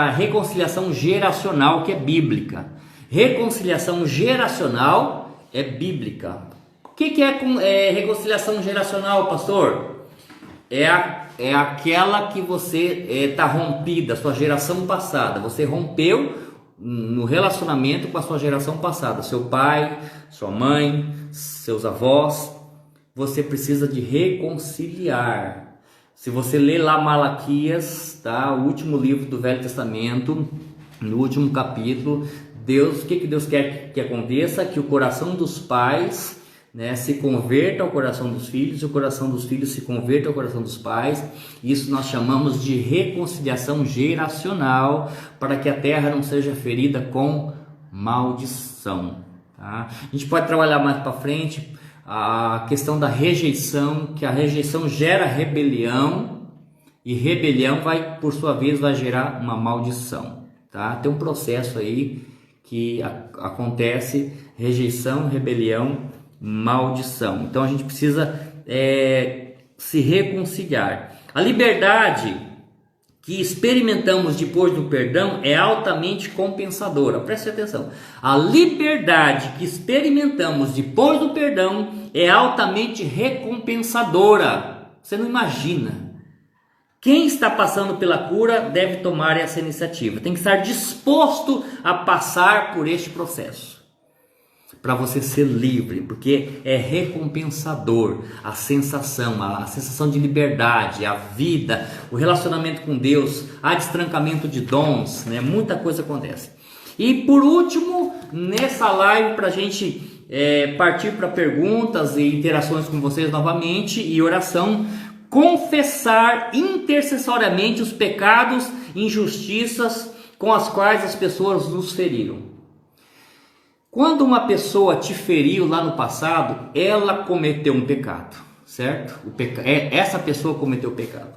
reconciliação geracional que é bíblica. Reconciliação geracional é bíblica. O que é reconciliação geracional, pastor? É aquela que você está rompida, sua geração passada. Você rompeu no relacionamento com a sua geração passada. Seu pai, sua mãe, seus avós. Você precisa de reconciliar. Se você ler lá Malaquias, tá? O último livro do Velho Testamento, no último capítulo, o que Deus quer que aconteça? Que o coração dos pais, né, se converta ao coração dos filhos, e o coração dos filhos se converta ao coração dos pais. Isso nós chamamos de reconciliação geracional, para que a terra não seja ferida com maldição, tá? A gente pode trabalhar mais para frente a questão da rejeição, que a rejeição gera rebelião, e rebelião por sua vez vai gerar uma maldição, tá? Tem um processo aí que acontece: rejeição, rebelião, maldição. Então a gente precisa se reconciliar. A liberdade que experimentamos depois do perdão é altamente compensadora. Preste atenção. A liberdade que experimentamos depois do perdão é altamente recompensadora. Você não imagina. Quem está passando pela cura deve tomar essa iniciativa. Tem que estar disposto a passar por este processo, para você ser livre, porque é recompensador a sensação de liberdade, a vida, o relacionamento com Deus, há destrancamento de dons, né? Muita coisa acontece. E por último, nessa live, para a gente partir para perguntas e interações com vocês novamente e oração, confessar intercessoriamente os pecados e injustiças com as quais as pessoas nos feriram. Quando uma pessoa te feriu lá no passado, ela cometeu um pecado, certo? Essa pessoa cometeu o pecado.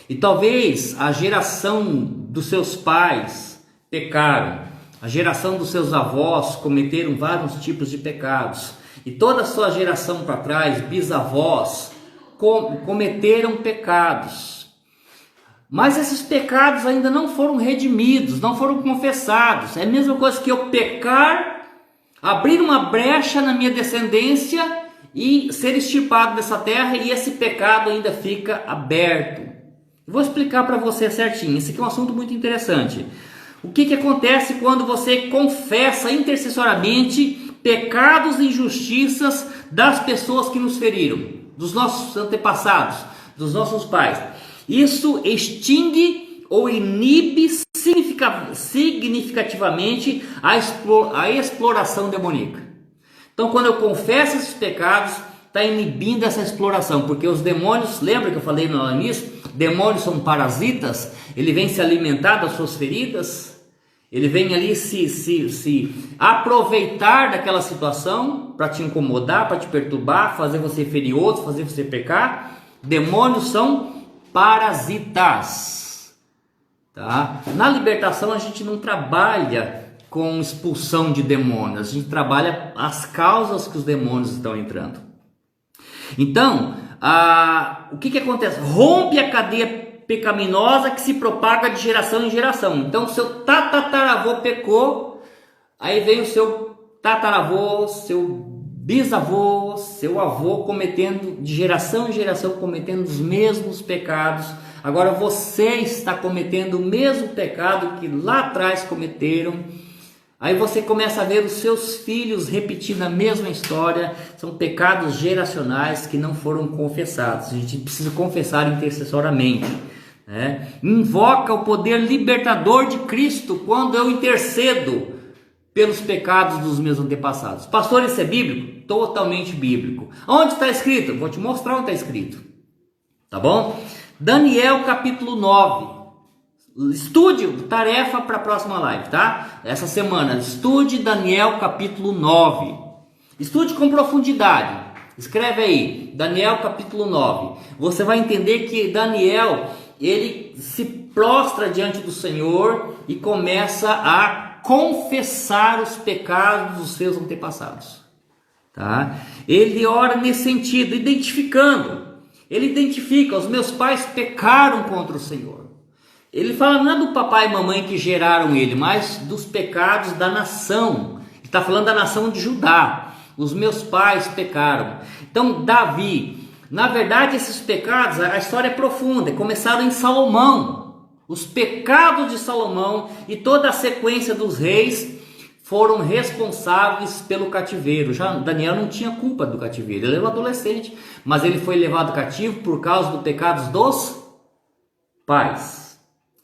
E talvez a geração dos seus pais pecaram, a geração dos seus avós cometeram vários tipos de pecados, e toda a sua geração para trás, bisavós, cometeram pecados. Mas esses pecados ainda não foram redimidos, não foram confessados. É a mesma coisa que eu pecar, abrir uma brecha na minha descendência e ser extirpado dessa terra, e esse pecado ainda fica aberto. Vou explicar para você certinho. Esse aqui é um assunto muito interessante. O que acontece quando você confessa intercessoriamente pecados e injustiças das pessoas que nos feriram, dos nossos antepassados, dos nossos pais. Isso extingue ou inibe significativamente a exploração demoníaca. Então, quando eu confesso esses pecados, está inibindo essa exploração, porque os demônios, lembra que eu falei no início? Demônios são parasitas, ele vem se alimentar das suas feridas, ele vem ali se aproveitar daquela situação para te incomodar, para te perturbar, fazer você ferir outros, fazer você pecar. Demônios são parasitas, tá? Na libertação a gente não trabalha com expulsão de demônios, a gente trabalha as causas que os demônios estão entrando. Então, o que acontece? Rompe a cadeia pecaminosa que se propaga de geração em geração. Então, seu tataravô pecou, aí vem o seu tataravô, seu bisavô, seu avô cometendo de geração em geração, cometendo os mesmos pecados. Agora você está cometendo o mesmo pecado que lá atrás cometeram. Aí você começa a ver os seus filhos repetindo a mesma história. São pecados geracionais que não foram confessados. A gente precisa confessar intercessoriamente, né? Invoca o poder libertador de Cristo quando eu intercedo pelos pecados dos meus antepassados. Pastor, isso é bíblico? Totalmente bíblico. Onde está escrito? Vou te mostrar onde está escrito. Tá bom? Daniel capítulo 9. Estude, tarefa para a próxima live, tá? Essa semana, estude Daniel capítulo 9. Estude com profundidade. Escreve aí, Daniel capítulo 9. Você vai entender que Daniel, ele se prostra diante do Senhor e começa a confessar os pecados dos seus antepassados, tá? Ele ora nesse sentido, identificando. Ele identifica, os meus pais pecaram contra o Senhor. Ele fala não é do papai e mamãe que geraram ele, mas dos pecados da nação. Ele está falando da nação de Judá. Os meus pais pecaram. Então Davi, na verdade esses pecados, a história é profunda, começaram em Salomão. Os pecados de Salomão e toda a sequência dos reis foram responsáveis pelo cativeiro. Já Daniel não tinha culpa do cativeiro, ele era um adolescente, mas ele foi levado cativo por causa dos pecados dos pais.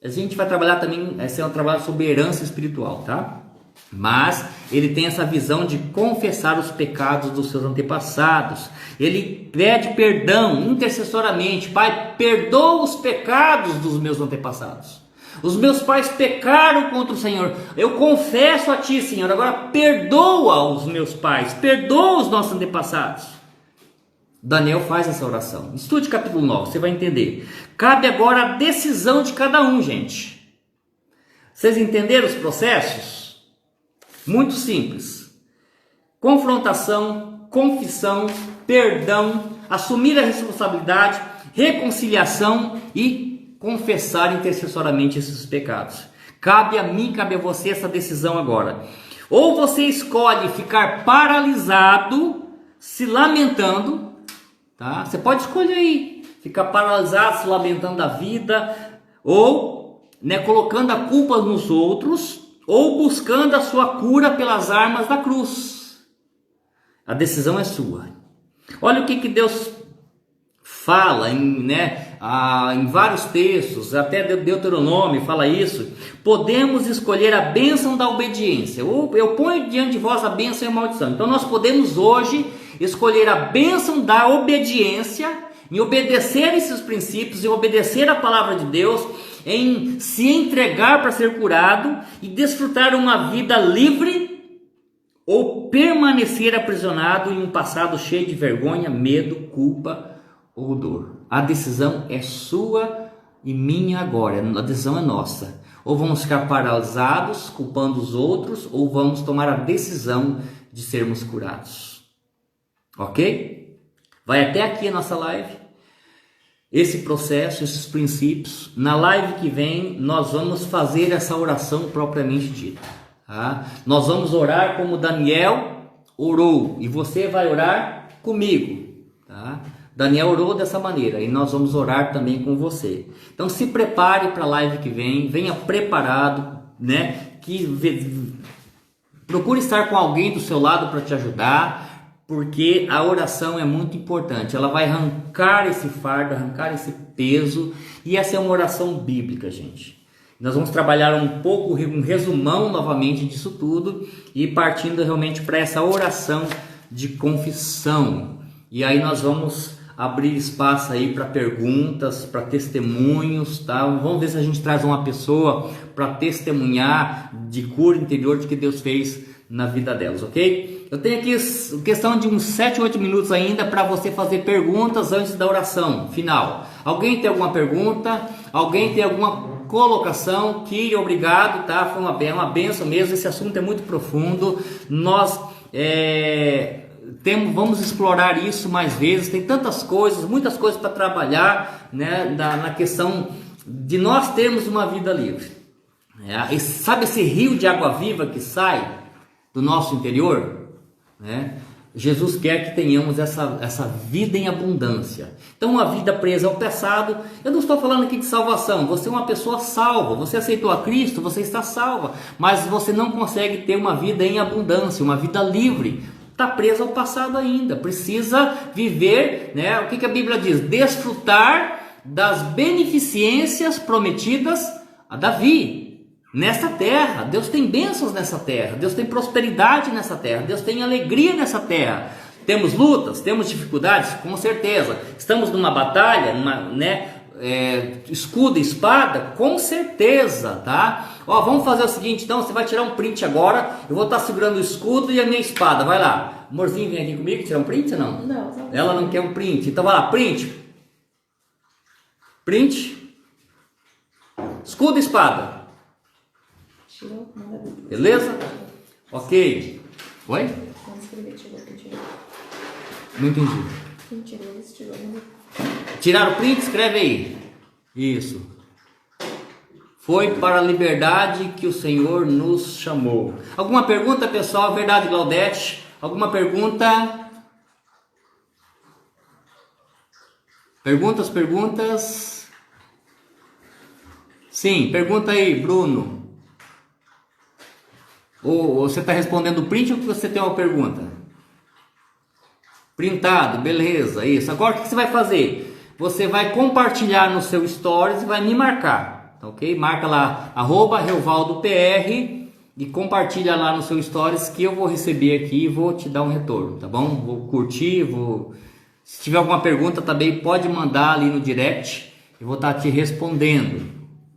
A gente vai trabalhar também, esse é um trabalho sobre herança espiritual, tá? Mas ele tem essa visão de confessar os pecados dos seus antepassados. Ele pede perdão intercessoriamente. Pai, perdoa os pecados dos meus antepassados. Os meus pais pecaram contra o Senhor. Eu confesso a ti, Senhor. Agora perdoa os meus pais. Perdoa os nossos antepassados. Daniel faz essa oração. Estude capítulo 9, você vai entender. Cabe agora a decisão de cada um, gente. Vocês entenderam os processos? Muito simples. Confrontação, confissão, perdão, assumir a responsabilidade, reconciliação e confessar intercessoriamente esses pecados. Cabe a mim, cabe a você essa decisão agora. Ou você escolhe ficar paralisado, se lamentando, tá? Você pode escolher aí, ficar paralisado, se lamentando da vida, ou colocando a culpa nos outros, ou buscando a sua cura pelas armas da cruz. A decisão é sua. Olha o que Deus fala em vários textos, até Deuteronômio fala isso. Podemos escolher a bênção da obediência. Eu ponho diante de vós a bênção e a maldição. Então nós podemos hoje escolher a bênção da obediência, em obedecer esses princípios, em obedecer a palavra de Deus, em se entregar para ser curado e desfrutar uma vida livre, ou permanecer aprisionado em um passado cheio de vergonha, medo, culpa ou dor. A decisão é sua e minha agora, a decisão é nossa. Ou vamos ficar paralisados, culpando os outros, ou vamos tomar a decisão de sermos curados. Ok? Vai até aqui a nossa live. Esse processo, esses princípios. Na live que vem, nós vamos fazer essa oração propriamente dita. Tá? Nós vamos orar como Daniel orou. E você vai orar comigo. Tá? Daniel orou dessa maneira. E nós vamos orar também com você. Então se prepare para a live que vem. Venha preparado. Que Procure estar com alguém do seu lado para te ajudar, porque a oração é muito importante. Ela vai arrancar esse fardo, arrancar esse peso, e essa é uma oração bíblica, gente. Nós vamos trabalhar um pouco, um resumão novamente disso tudo, e partindo realmente para essa oração de confissão. E aí nós vamos abrir espaço aí para perguntas, para testemunhos, tá? Vamos ver se a gente traz uma pessoa para testemunhar de cura interior de que Deus fez na vida delas, ok? Eu tenho aqui questão de uns 7, 8 minutos ainda para você fazer perguntas antes da oração final. Alguém tem alguma pergunta? Alguém tem alguma colocação? Kiri, obrigado, tá? Foi uma benção mesmo, esse assunto é muito profundo. Nós vamos explorar isso mais vezes, tem tantas coisas, muitas coisas para trabalhar, né, na questão de nós termos uma vida livre. E sabe esse rio de água viva que sai do nosso interior? Jesus quer que tenhamos essa vida em abundância. Então, uma vida presa ao passado, eu não estou falando aqui de salvação, você é uma pessoa salva, você aceitou a Cristo, você está salva, mas você não consegue ter uma vida em abundância, uma vida livre. Está preso ao passado ainda, precisa viver, né? O que a Bíblia diz? Desfrutar das beneficências prometidas a Davi, nesta terra. Deus tem bênçãos nessa terra, Deus tem prosperidade nessa terra, Deus tem alegria nessa terra. Temos lutas, temos dificuldades, com certeza. Estamos numa batalha, escudo e espada, com certeza, tá? Vamos fazer o seguinte, então, você vai tirar um print agora, eu vou estar segurando o escudo e a minha espada, vai lá. Amorzinho, vem aqui comigo tirar um print ou não? Não. Ela não quer um print, então vai lá, print. Print. Escudo e espada. Tirou? Beleza? Ok. Oi? Vamos escrever, tirou. Não entendi. Quem tirou, você tirou. Tiraram o print? Escreve aí. Isso. Foi para a liberdade que o Senhor nos chamou. Alguma pergunta, pessoal? Verdade, Claudete? Alguma pergunta? Perguntas? Sim, pergunta aí, Bruno. Ou você está respondendo o print ou você tem uma pergunta? Printado, beleza, isso. Agora o que você vai fazer? Você vai compartilhar no seu stories e vai me marcar, tá ok? Marca lá, @ReovaldoPR e compartilha lá no seu stories que eu vou receber aqui e vou te dar um retorno, tá bom? Vou curtir, se tiver alguma pergunta também pode mandar ali no direct, eu vou estar te respondendo,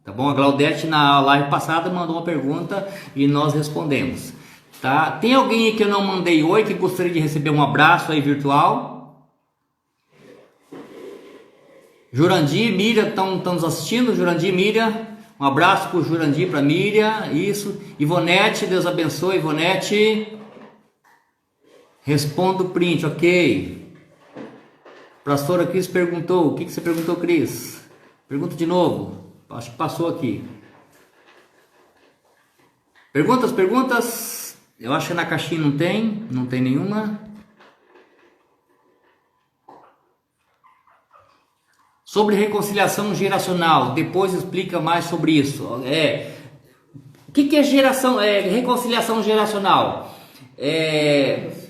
tá bom? A Claudete na live passada mandou uma pergunta e nós respondemos, tá? Tem alguém aí que eu não mandei oi, que gostaria de receber um abraço aí virtual? Jurandir, Miriam estão nos assistindo. Jurandir, Miriam, um abraço para o Jurandir, para Miriam, isso. Ivonete, Deus abençoe, Ivonete. Responda o print, ok. Pastora Cris perguntou, o que você perguntou, Cris? Pergunta de novo, acho que passou aqui. Perguntas? Eu acho que na caixinha não tem nenhuma. Sobre reconciliação geracional, depois explica mais sobre isso. O que é reconciliação geracional?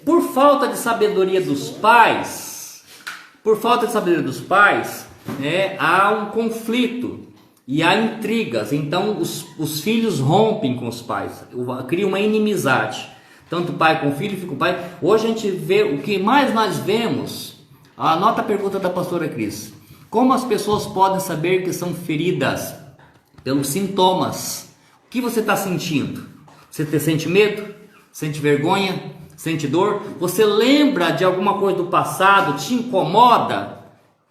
Por falta de sabedoria dos pais, há um conflito e há intrigas. Então os filhos rompem com os pais, cria uma inimizade. Tanto pai com filho, filho com pai. Hoje a gente vê o que mais nós vemos. Anota a pergunta da pastora Cris. Como as pessoas podem saber que são feridas? Pelos sintomas. O que você está sentindo? Você sente medo? Sente vergonha? Sente dor? Você lembra de alguma coisa do passado? Te incomoda?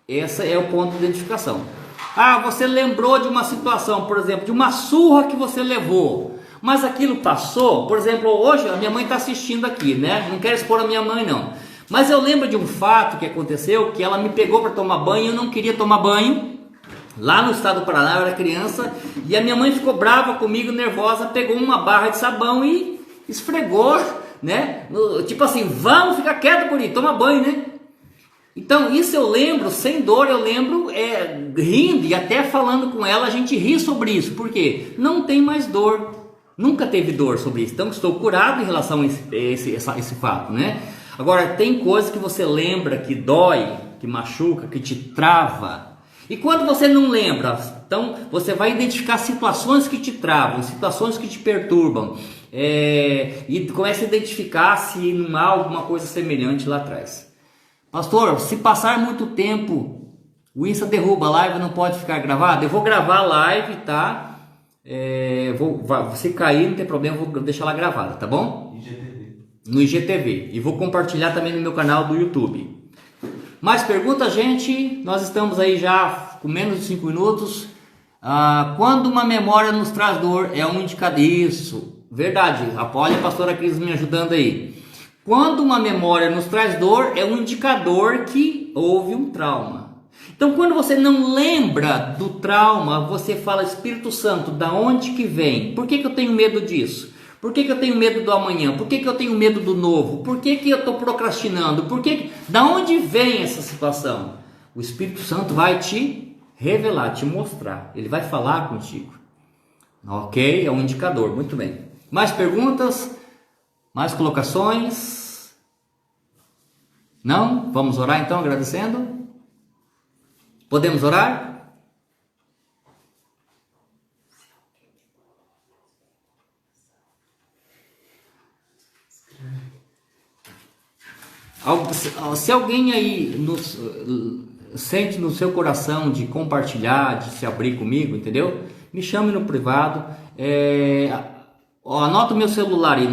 Esse é o ponto de identificação. Você lembrou de uma situação, por exemplo, de uma surra que você levou, mas aquilo passou. Por exemplo, hoje a minha mãe está assistindo aqui, né? Não quero expor a minha mãe não. Mas eu lembro de um fato que aconteceu, que ela me pegou para tomar banho, eu não queria tomar banho, lá no estado do Paraná, eu era criança, e a minha mãe ficou brava comigo, nervosa, pegou uma barra de sabão e esfregou, né? Tipo assim, vamos ficar quieto, guri, toma banho, né? Então isso eu lembro, sem dor, eu lembro rindo e até falando com ela, a gente ri sobre isso, porque não tem mais dor, Nunca teve dor sobre isso. Então estou curado em relação a esse fato, né? Agora, tem coisas que você lembra que dói, que machuca, que te trava. E quando você não lembra, então você vai identificar situações que te travam, situações que te perturbam. E começa a identificar se não há alguma coisa semelhante lá atrás. Pastor, se passar muito tempo, o Insta derruba a live, não pode ficar gravado? Eu vou gravar a live, tá? Se cair, não tem problema, eu vou deixar ela gravada, tá bom? No IGTV. E vou compartilhar também no meu canal do YouTube. Mais perguntas, gente? Nós estamos aí já com menos de 5 minutos. Quando uma memória nos traz dor, é um indicador. Isso, verdade. Olha a pastora Cris me ajudando aí. Quando uma memória nos traz dor, é um indicador que houve um trauma. Então, quando você não lembra do trauma, você fala: Espírito Santo, da onde que vem? Por que eu tenho medo disso? Por que eu tenho medo do amanhã? Por que eu tenho medo do novo? Por que eu estou procrastinando? Da onde vem essa situação? O Espírito Santo vai te revelar, te mostrar. Ele vai falar contigo. Ok? É um indicador. Muito bem. Mais perguntas? Mais colocações? Não? Vamos orar então, agradecendo? Podemos orar? Se alguém aí sente no seu coração de compartilhar, de se abrir comigo, entendeu? Me chame no privado. Anota o meu celular aí,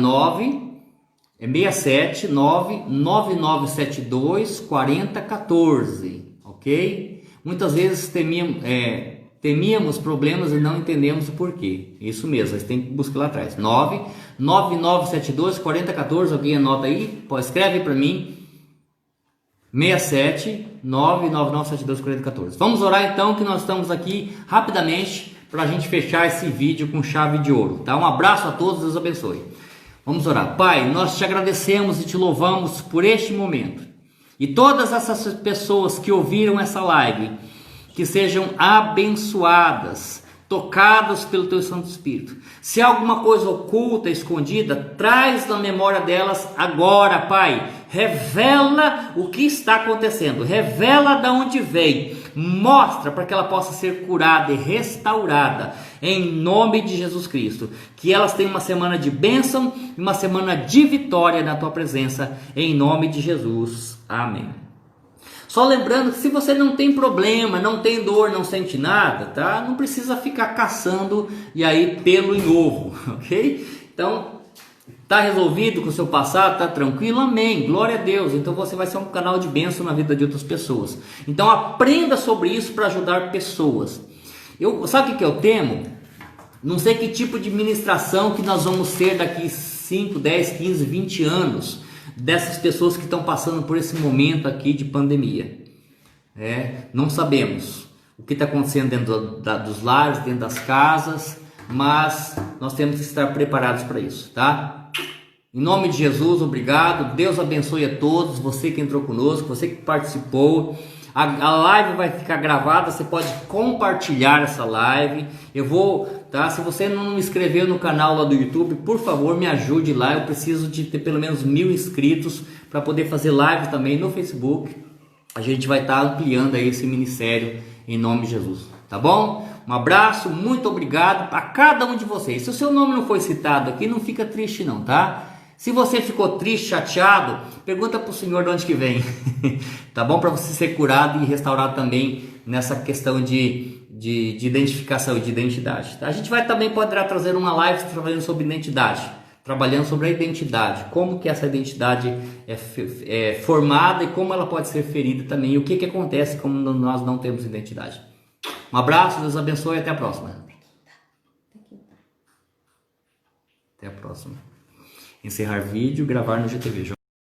67 99972 4014, ok? Muitas vezes temíamos problemas e não entendemos o porquê. Isso mesmo, você tem que buscar lá atrás. 99972 4014, alguém anota aí? Escreve para mim. 67 99972 4014. Vamos orar então, que nós estamos aqui rapidamente para a gente fechar esse vídeo com chave de ouro, tá? Um abraço a todos, Deus abençoe. Vamos orar. Pai, nós te agradecemos e te louvamos por este momento. E todas essas pessoas que ouviram essa live, que sejam abençoadas, tocadas pelo teu Santo Espírito. Se há alguma coisa oculta, escondida, traz na memória delas agora, Pai. Revela o que está acontecendo, revela de onde veio, mostra para que ela possa ser curada e restaurada, em nome de Jesus Cristo. Que elas tenham uma semana de bênção e uma semana de vitória na tua presença, em nome de Jesus. Amém. Só lembrando que se você não tem problema, não tem dor, não sente nada, tá? Não precisa ficar caçando e aí pelo em ovo, ok? Então, tá resolvido com o seu passado, tá tranquilo? Amém, glória a Deus. Então você vai ser um canal de bênção na vida de outras pessoas. Então aprenda sobre isso para ajudar pessoas. Sabe o que eu temo? Não sei que tipo de ministração que nós vamos ser daqui 5, 10, 15, 20 anos, dessas pessoas que estão passando por esse momento aqui de pandemia. Não sabemos o que está acontecendo dentro dos lares, dentro das casas, mas nós temos que estar preparados para isso, tá? Em nome de Jesus, obrigado. Deus abençoe a todos, você que entrou conosco, você que participou. A live vai ficar gravada, você pode compartilhar essa live. Tá? Se você não me inscreveu no canal lá do YouTube, por favor, me ajude lá. Eu preciso de ter pelo menos 1000 inscritos para poder fazer live também no Facebook. A gente vai estar ampliando aí esse ministério em nome de Jesus, tá bom? Um abraço, muito obrigado a cada um de vocês. Se o seu nome não foi citado aqui, não fica triste não, tá? Se você ficou triste, chateado, pergunta para o Senhor de onde que vem, tá bom? Para você ser curado e restaurado também nessa questão de identificação e de identidade. Tá? A gente poderá trazer uma live trabalhando sobre identidade, trabalhando sobre a identidade, como que essa identidade é formada e como ela pode ser ferida também, e o que acontece quando nós não temos identidade. Um abraço, Deus abençoe e até a próxima. Até a próxima. Encerrar vídeo, gravar no GTV.